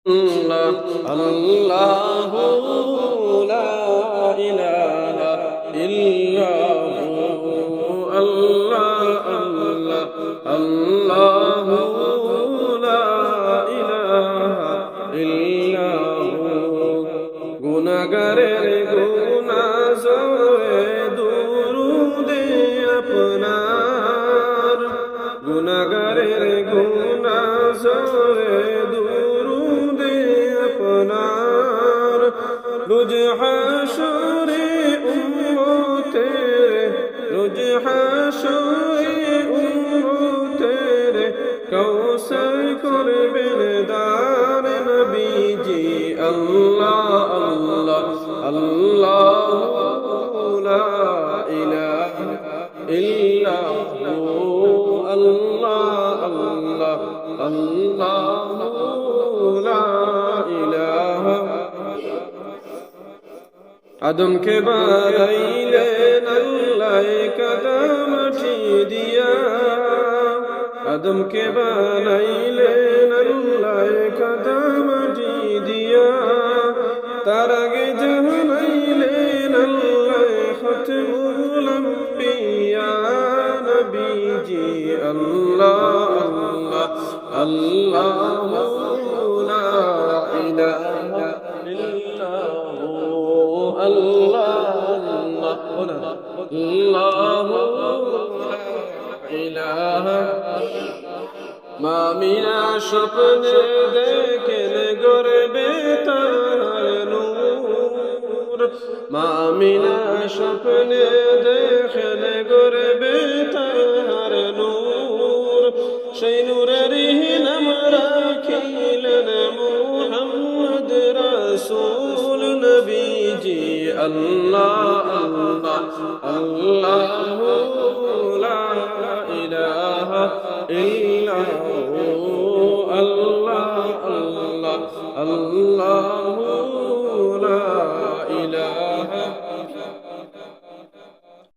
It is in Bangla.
আল্লাহ আল্লাহু লা ইলাহা ইল্লাহু আল্লাহ আল্লাহ আল্লাহু লা ইলাহা ইল্লাহু গুনাহগারের গুনাহ জোরে দুরুদে আপনার গুনাহগারের গুনাহ জোরে রোজ হাসরে উম্মতের রোজ হাসরে উম্মতের কওসর করবেন দান নবীজি আল্লাহ আল্লাহ আল্লাহু লা ইলাহা ইল্লাহু আল্লাহ আল্লাহ আল্লাহু লা ইলাহা আদম কে বানাইলেন আল্লাহ কাদামাটি দিয়া আদম কে বানাইলেন আল্লাহ কাদামাটি দিয়া তার আগে জানাইলেন আল্লাহ খতমুল আম্বিয়া নবীজি আল্লাহ আল্লাহ আল্লাহু লা ইলাহা ইল্লাহু মামিনা স্বপ্নে দেখেন গর্বে তার নূর মামিনা স্বপ্নে দেখেন গর্বে তার নূর সেই নূরের নাম রাখিলেন মুহাম্মদ রাসূল নবীজি আল্লাহ আল্লাহ আল্লাহু লা ইলাহা ইল্লাহু আল্লাহ আল্লাহ আল্লাহু লা ইলাহা